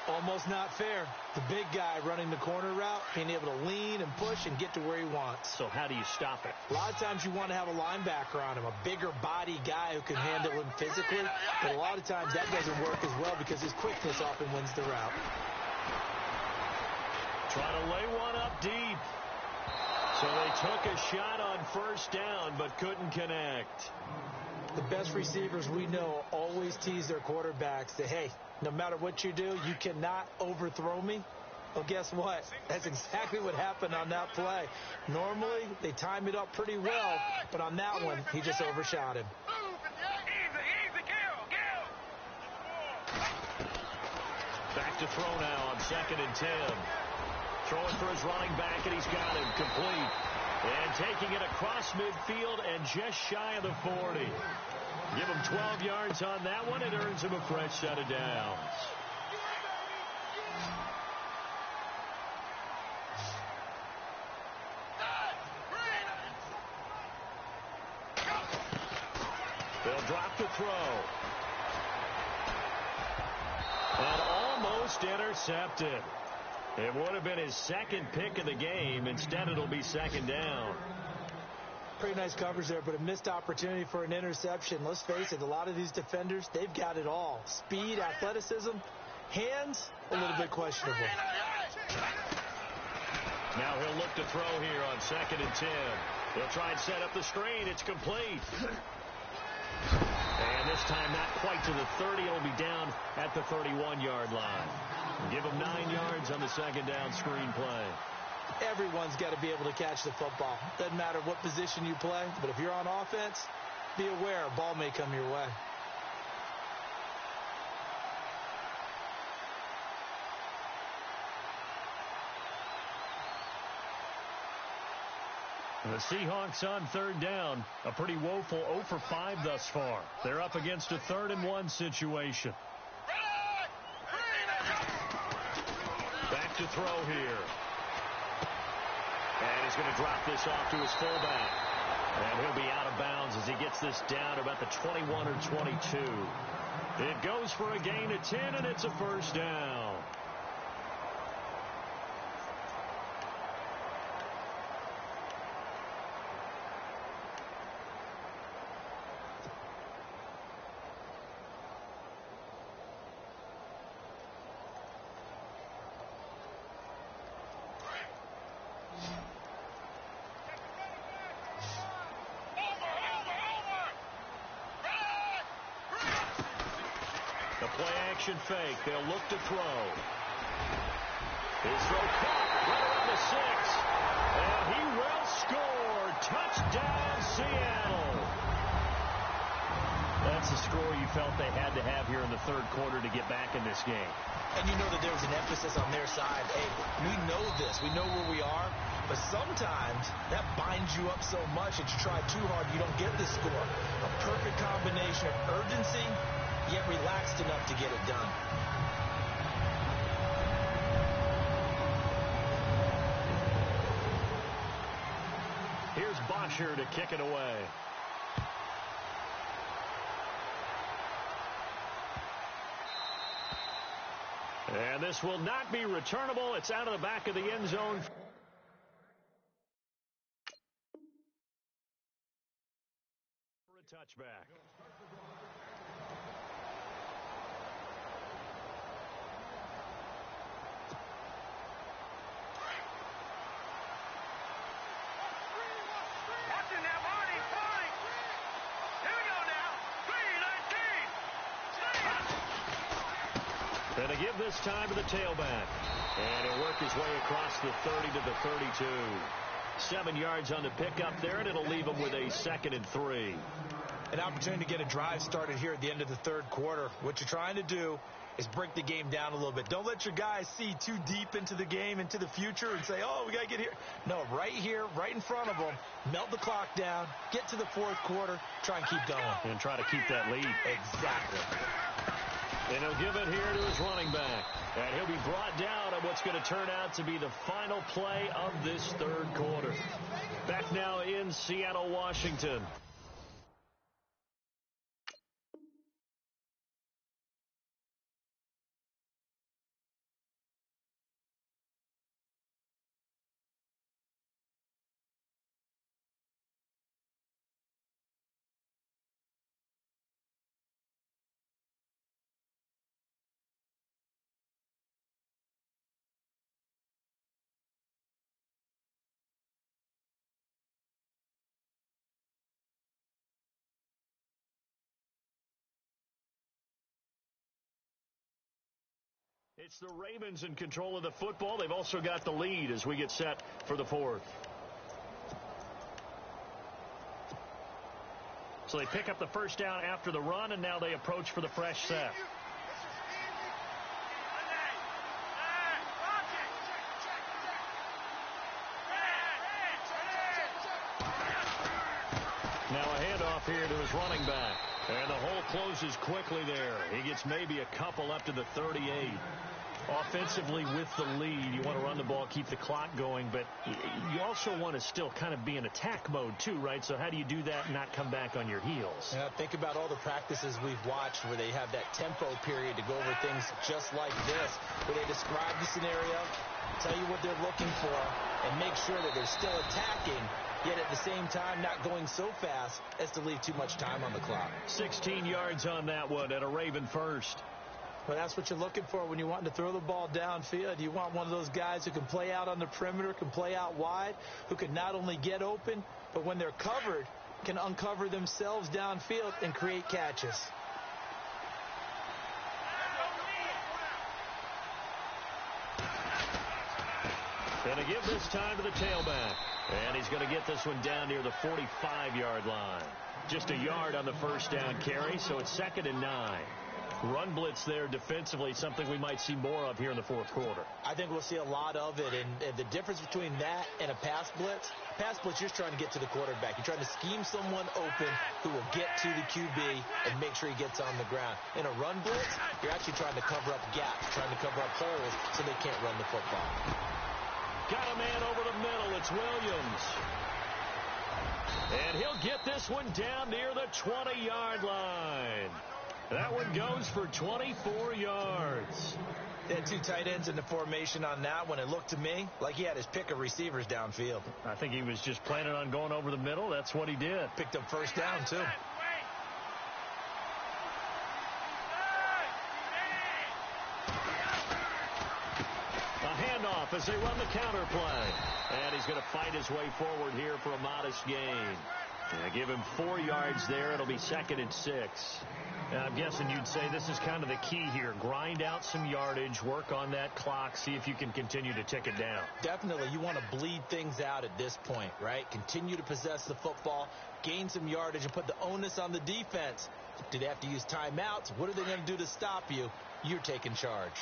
Almost not fair. The big guy running the corner route, being able to lean and push and get to where he wants. So how do you stop it? A lot of times you want to have a linebacker on him, a bigger body guy who can handle him physically. But a lot of times that doesn't work as well because his quickness often wins the route. Try to lay one up deep. So they took a shot on first down but couldn't connect. The best receivers we know always tease their quarterbacks that, hey, no matter what you do, you cannot overthrow me. Well, guess what? That's exactly what happened on that play. Normally, they time it up pretty well, but on that one, he just overshot him. Back to throw now on 2nd and 10. Throwing for his running back, and he's got him complete. And taking it across midfield and just shy of the 40. Give him 12 yards on that one. It earns him a fresh set of downs. They'll drop the throw. And almost intercepted. It would have been his second pick of the game. Instead, it'll be second down. Pretty nice coverage there, but a missed opportunity for an interception. Let's face it, a lot of these defenders, they've got it all. Speed, athleticism, hands, a little bit questionable. Now he'll look to throw here on 2nd and 10. He'll try and set up the screen. It's complete. And this time not quite to the 30. It'll be down at the 31-yard line. Give him 9 yards on the second down screen play. Everyone's got to be able to catch the football. Doesn't matter what position you play, but if you're on offense, be aware a ball may come your way. The Seahawks on third down. A pretty woeful 0 for 5 thus far. They're up against a 3rd and 1 situation. Back to throw here. And he's going to drop this off to his fullback. And he'll be out of bounds as he gets this down about the 21 or 22. It goes for a gain of 10, and it's a first down. The play-action fake. They'll look to throw. His throw caught right around the 6. And he will score. Touchdown, Seattle. That's the score you felt they had to have here in the third quarter to get back in this game. And you know that there was an emphasis on their side. Hey, we know this. We know where we are. But sometimes that binds you up so much that you try too hard, you don't get the score. A perfect combination of urgency, yet relaxed enough to get it done. Here's Bosher to kick it away. And this will not be returnable. It's out of the back of the end zone. For a touchback. And to give this time to the tailback. And he'll work his way across the 30 to the 32. 7 yards on the pickup there, and it'll leave him with a 2nd and 3. An opportunity to get a drive started here at the end of the third quarter. What you're trying to do is break the game down a little bit. Don't let your guys see too deep into the game, into the future, and say, oh, we got to get here. No, right here, right in front of them, melt the clock down, get to the fourth quarter, try and keep going. And try to keep that lead. Exactly. And he'll give it here to his running back. And he'll be brought down on what's going to turn out to be the final play of this third quarter. Back now in Seattle, Washington. It's the Ravens in control of the football. They've also got the lead as we get set for the fourth. So they pick up the first down after the run, and now they approach for the fresh set. Now a handoff here to his running back. And the hole closes quickly there. He gets maybe a couple up to the 38. Offensively with the lead, you want to run the ball, keep the clock going, but you also want to still kind of be in attack mode too, right? So how do you do that and not come back on your heels? Yeah, think about all the practices we've watched where they have that tempo period to go over things just like this, where they describe the scenario, tell you what they're looking for, and make sure that they're still attacking, yet at the same time not going so fast as to leave too much time on the clock. 16 yards on that one and a Raven first. Well, that's what you're looking for when you want to throw the ball downfield. You want one of those guys who can play out on the perimeter, can play out wide, who can not only get open, but when they're covered, can uncover themselves downfield and create catches. And to give this time to the tailback. And he's going to get this one down near the 45-yard line. Just a yard on the first down carry, so it's 2nd and 9. Run blitz there defensively, something we might see more of here in the fourth quarter. I think we'll see a lot of it, and the difference between that and a pass blitz, you're trying to get to the quarterback. You're trying to scheme someone open who will get to the QB and make sure he gets on the ground. In a run blitz, you're actually trying to cover up gaps, trying to cover up holes so they can't run the football. Got a man over the middle. It's Williams. And he'll get this one down near the 20-yard line. That one goes for 24 yards. They had two tight ends in the formation on that one. It looked to me like he had his pick of receivers downfield. I think he was just planning on going over the middle. That's what he did. Picked up first down, too. A handoff as they run the counter play. And he's going to fight his way forward here for a modest gain. Yeah, give him 4 yards there. It'll be 2nd and 6. I'm guessing you'd say this is kind of the key here. Grind out some yardage, work on that clock, see if you can continue to tick it down. Definitely. You want to bleed things out at this point, right? Continue to possess the football, gain some yardage, and put the onus on the defense. Do they have to use timeouts? What are they going to do to stop you? You're taking charge.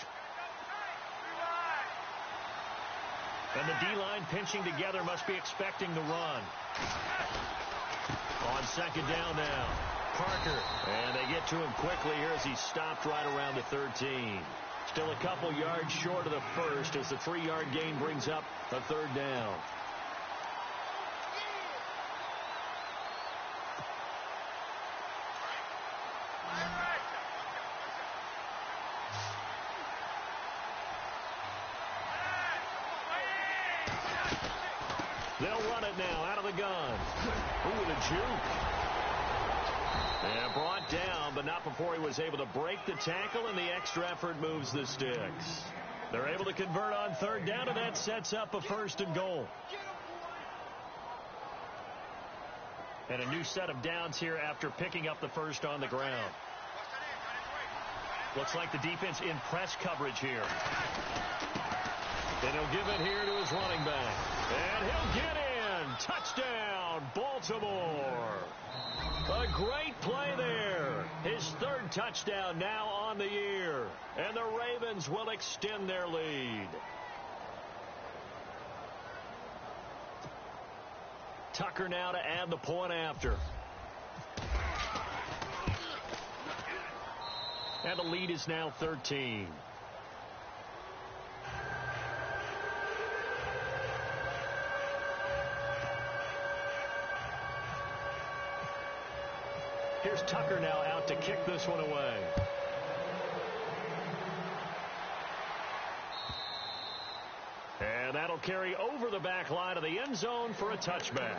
And the D-line pinching together must be expecting the run. On 2nd down now. Parker, and they get to him quickly here as he's stopped right around the 13. Still a couple yards short of the first as the 3-yard gain brings up a 3rd down. They'll run it now out of the gun. Ooh, the juke. And brought down, but not before he was able to break the tackle, and the extra effort moves the sticks. They're able to convert on 3rd down, and that sets up a 1st and goal. And a new set of downs here after picking up the first on the ground. Looks like the defense in press coverage here. And he'll give it here to his running back. And he'll get in. Touchdown, Baltimore. A great play there. His 3rd touchdown now on the year. And the Ravens will extend their lead. Tucker now to add the point after. And the lead is now 13. Here's Tucker now out to kick this one away. And that'll carry over the back line of the end zone for a touchback.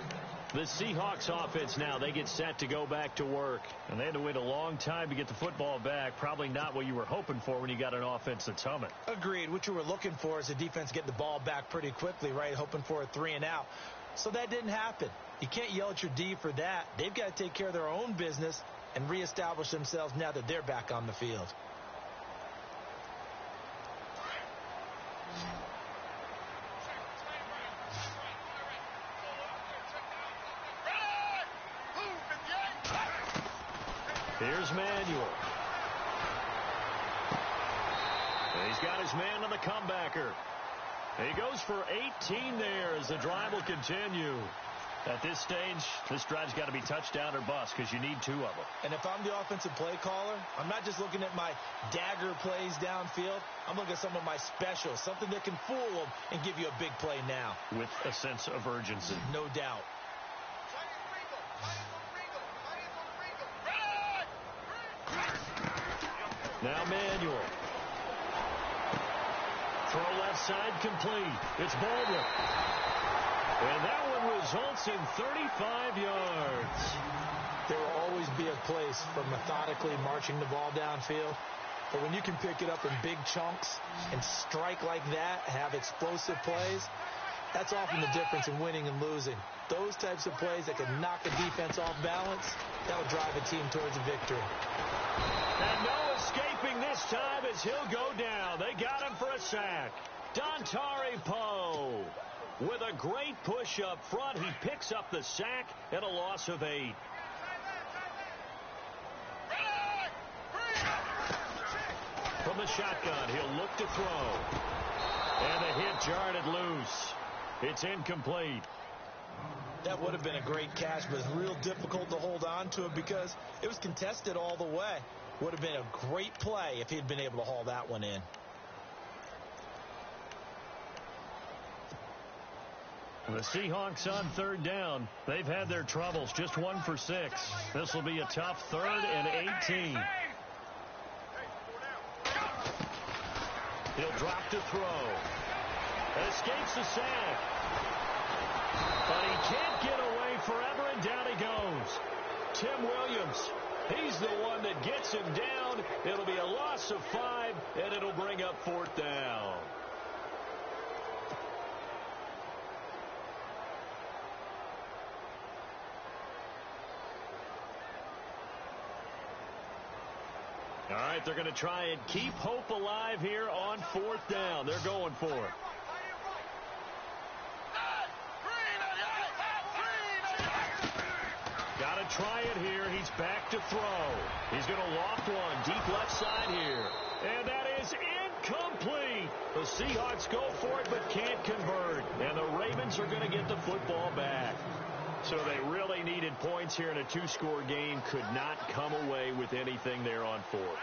The Seahawks offense now, they get set to go back to work. And they had to wait a long time to get the football back. Probably not what you were hoping for when you got an offense that's humming. Agreed. What you were looking for is the defense getting the ball back pretty quickly, right? Hoping for a 3 and out. So that didn't happen. You can't yell at your D for that. They've got to take care of their own business and reestablish themselves now that they're back on the field. Here's Manuel. And he's got his man on the comebacker. He goes for 18 there as the drive will continue. At this stage, this drive's got to be touchdown or bust because you need 2 of them. And if I'm the offensive play caller, I'm not just looking at my dagger plays downfield. I'm looking at some of my specials, something that can fool them and give you a big play now. With a sense of urgency. No doubt. Now Manuel. Throw left side complete. It's Baldwin. And that one results in 35 yards. There will always be a place for methodically marching the ball downfield. But when you can pick it up in big chunks and strike like that, have explosive plays, that's often the difference in winning and losing. Those types of plays that can knock a defense off balance, that'll drive a team towards a victory. And no escaping this time as he'll go down. They got him for a sack. Dontari Poe with a great push up front. He picks up the sack and a loss of 8. From the shotgun, he'll look to throw. And the hit jarred it loose. It's incomplete. That would have been a great catch, but it's real difficult to hold on to it because it was contested all the way. Would have been a great play if he'd been able to haul that one in. The Seahawks on 3rd down. They've had their troubles. Just 1 for 6. This will be a tough 3rd and 18. He'll drop to throw. Escapes the sack. But he can't get away forever, and down he goes. Tim Williams, he's the one that gets him down. It'll be a loss of 5, and it'll bring up 4th down. All right, they're going to try and keep hope alive here on 4th down. They're going for it. Got to try it here. He's back to throw. He's going to loft one deep left side here. And that is incomplete. The Seahawks go for it but can't convert. And the Ravens are going to get the football back. So they really needed points here in a 2-score game. Could not come away with anything there on 4th.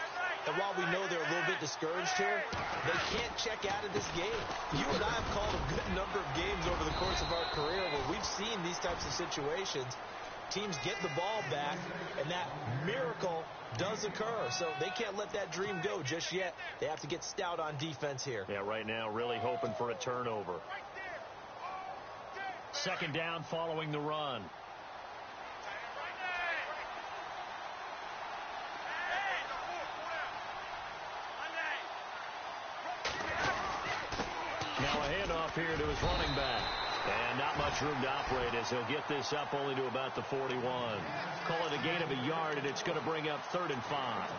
And while we know they're a little bit discouraged here, they can't check out of this game. You and I have called a good number of games over the course of our career where we've seen these types of situations. Teams get the ball back, and that miracle does occur. So they can't let that dream go just yet. They have to get stout on defense here. Yeah, right now really hoping for a turnover. 2nd down following the run. Now a handoff here to his running back. And not much room to operate as he'll get this up only to about the 41. Call it a gain of a yard, and it's going to bring up 3rd and 5.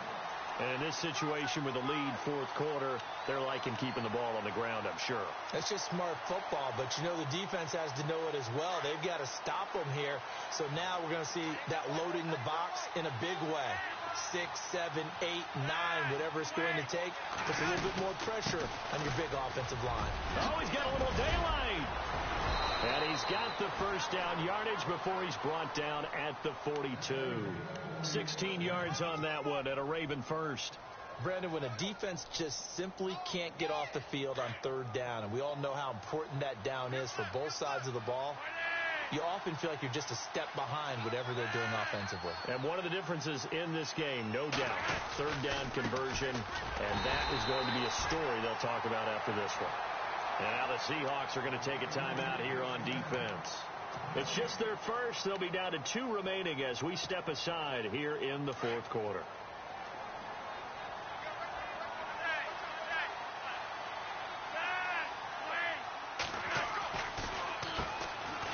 And in this situation with a lead 4th quarter, they're liking keeping the ball on the ground, I'm sure. That's just smart football, but you know the defense has to know it as well. They've got to stop them here. So now we're going to see that loading the box in a big way. 6, 7, 8, 9, whatever it's going to take. Puts a little bit more pressure on your big offensive line. Oh, he's got a little daylight. And he's got the 1st down yardage before he's brought down at the 42. 16 yards on that one at a Raven first. Brandon, when a defense just simply can't get off the field on 3rd down, and we all know how important that down is for both sides of the ball, you often feel like you're just a step behind whatever they're doing offensively. And one of the differences in this game, no doubt, 3rd down conversion, and that is going to be a story they'll talk about after this one. And now the Seahawks are going to take a timeout here on defense. It's just their first. They'll be down to 2 remaining as we step aside here in the 4th quarter.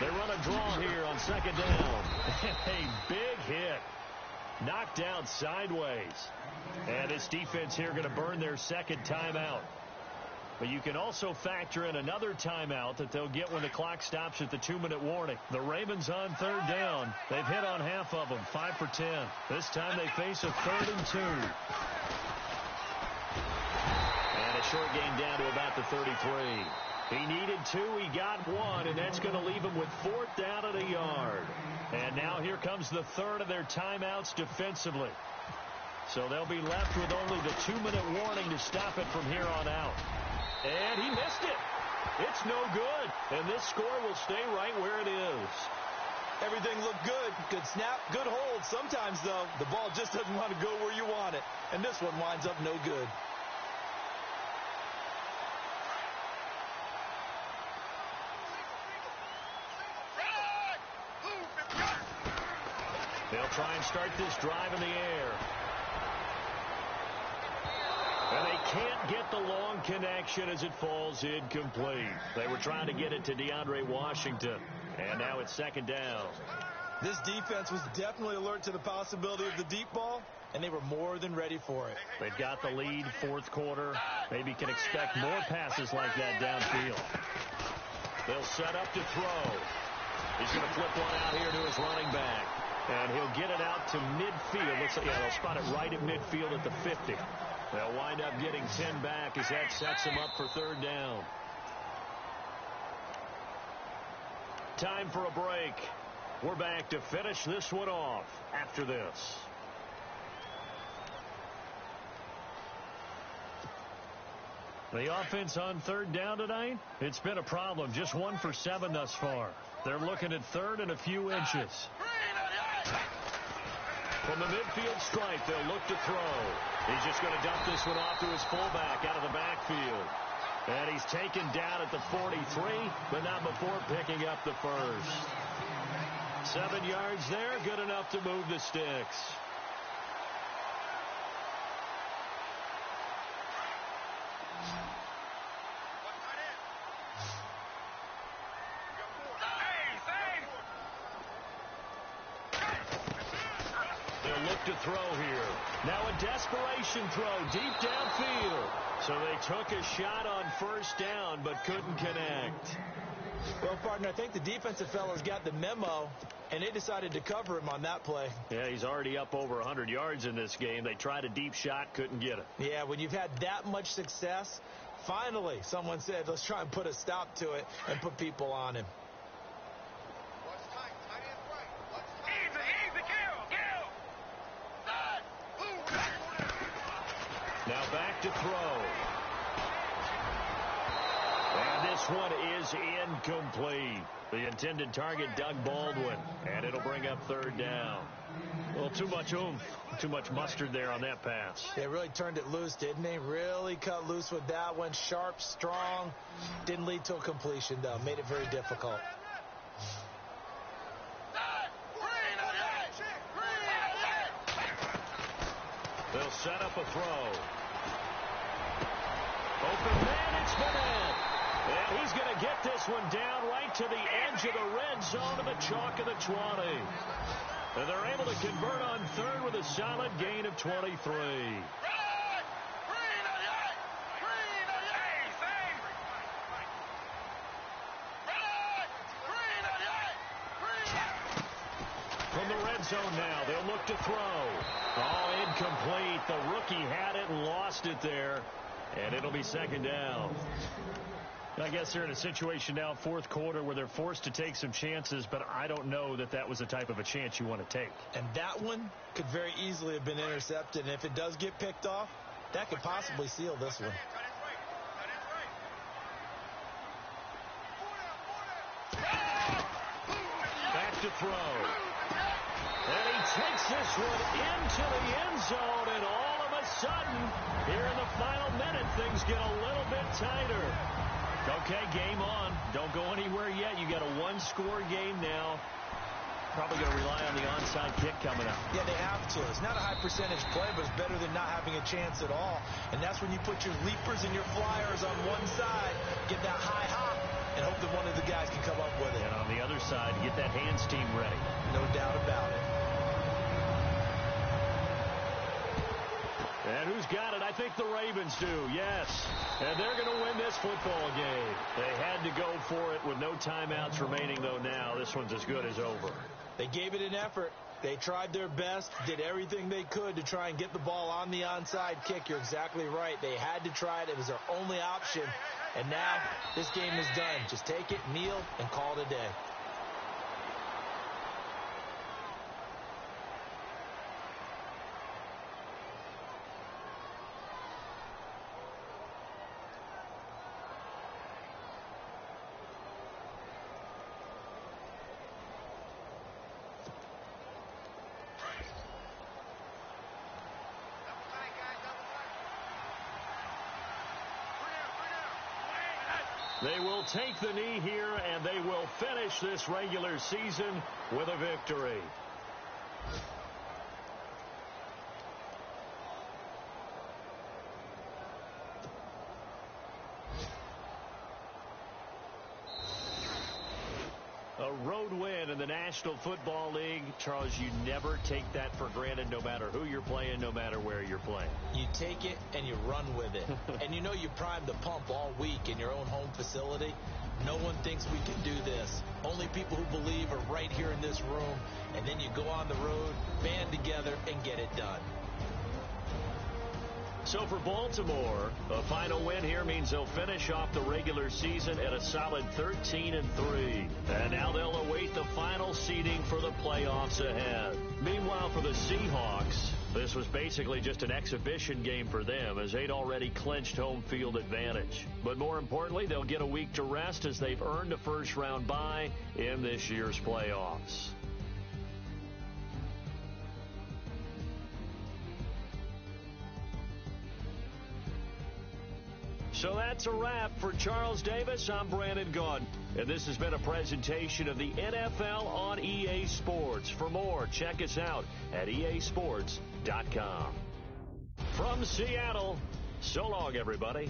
They run a draw here on 2nd down. A big hit. Knocked down sideways. And this defense here going to burn their 2nd timeout. But you can also factor in another timeout that they'll get when the clock stops at the 2-minute warning. The Ravens on 3rd down. They've hit on half of them, 5 for 10. This time they face a 3rd and 2. And a short gain down to about the 33. He needed 2, he got 1, and that's going to leave him with 4th down at a yard. And now here comes the 3rd of their timeouts defensively. So they'll be left with only the 2-minute warning to stop it from here on out. And he missed it. It's no good. And this score will stay right where it is. Everything looked good. Good snap, good hold. Sometimes, though, the ball just doesn't want to go where you want it. And this one winds up no good. They'll try and start this drive in the air. And they can't get the long connection as it falls incomplete. They were trying to get it to DeAndre Washington. And now it's 2nd down. This defense was definitely alert to the possibility of the deep ball, and they were more than ready for it. They've got the lead 4th quarter. Maybe can expect more passes like that downfield. They'll set up to throw. He's going to flip one out here to his running back. And he'll get it out to midfield. Looks like, yeah, they'll spot it right at midfield at the 50. They'll wind up getting 10 back as that sets them up for 3rd down. Time for a break. We're back to finish this one off after this. The offense on 3rd down tonight, it's been a problem. Just 1 for 7 thus far. They're looking at 3rd and a few inches. From the midfield stripe, they'll look to throw. He's just going to dump this one off to his fullback out of the backfield. And he's taken down at the 43, but not before picking up the first. 7 yards there, good enough to move the sticks. They'll look to throw here. Now a desperation throw deep downfield. So they took a shot on first down, but couldn't connect. Well, partner, I think the defensive fellas got the memo, and they decided to cover him on that play. Yeah, he's already up over 100 yards in this game. They tried a deep shot, couldn't get it. Yeah, when you've had that much success, finally someone said, let's try and put a stop to it and put people on him. Now back to throw. And this one is incomplete. The intended target, Doug Baldwin. And it'll bring up third down. A little too much oomph, too much mustard there on that pass. They really turned it loose, didn't they? Really cut loose with that one. Sharp, strong. Didn't lead to a completion, though. Made it very difficult. They'll set up a throw. Open man, it's Bennett. And he's going to get this one down right to the edge of the red zone of the chalk of the 20. And they're able to convert on third with a solid gain of 23. From the red zone now, they'll look to throw. Oh, incomplete. The rookie had it and lost it there. And it'll be second down. I guess they're in a situation now, fourth quarter, where they're forced to take some chances, but I don't know that that was the type of a chance you want to take. And that one could very easily have been intercepted, and if it does get picked off, that could possibly seal this one. Back to throw. And he takes this one into the end zone, and all of a sudden, here in the final minute, things get a little bit tighter. Okay, game on. Don't go anywhere yet. You got a one-score game now. Probably going to rely on the onside kick coming up. Yeah, they have to. It's not a high percentage play, but it's better than not having a chance at all. And that's when you put your leapers and your flyers on one side, get that high hop, and hope that one of the guys can come up with it. And on the other side, get that hands team ready. No doubt about it. And who's got it? I think the Ravens do, yes. And they're going to win this football game. They had to go for it with no timeouts remaining, though now. This one's as good as over. They gave it an effort. They tried their best, did everything they could to try and get the ball on the onside kick. You're exactly right. They had to try it. It was their only option. And now this game is done. Just take it, kneel, and call it a day. They will take the knee here, and they will finish this regular season with a victory. A road win in the National Football League. Charles, you never take that for granted, no matter who you're playing, no matter where you're playing. You take it and you run with it. And you know you primed the pump all week in your own home facility. No one thinks we can do this. Only people who believe are right here in this room. And then you go on the road, band together, and get it done. So for Baltimore, a final win here means they'll finish off the regular season at a solid 13-3. And now they'll await the final seeding for the playoffs ahead. Meanwhile, for the Seahawks, this was basically just an exhibition game for them as they'd already clinched home field advantage. But more importantly, they'll get a week to rest as they've earned a first-round bye in this year's playoffs. So that's a wrap. For Charles Davis, I'm Brandon Gaudin, and this has been a presentation of the NFL on EA Sports. For more, check us out at easports.com. From Seattle, so long, everybody.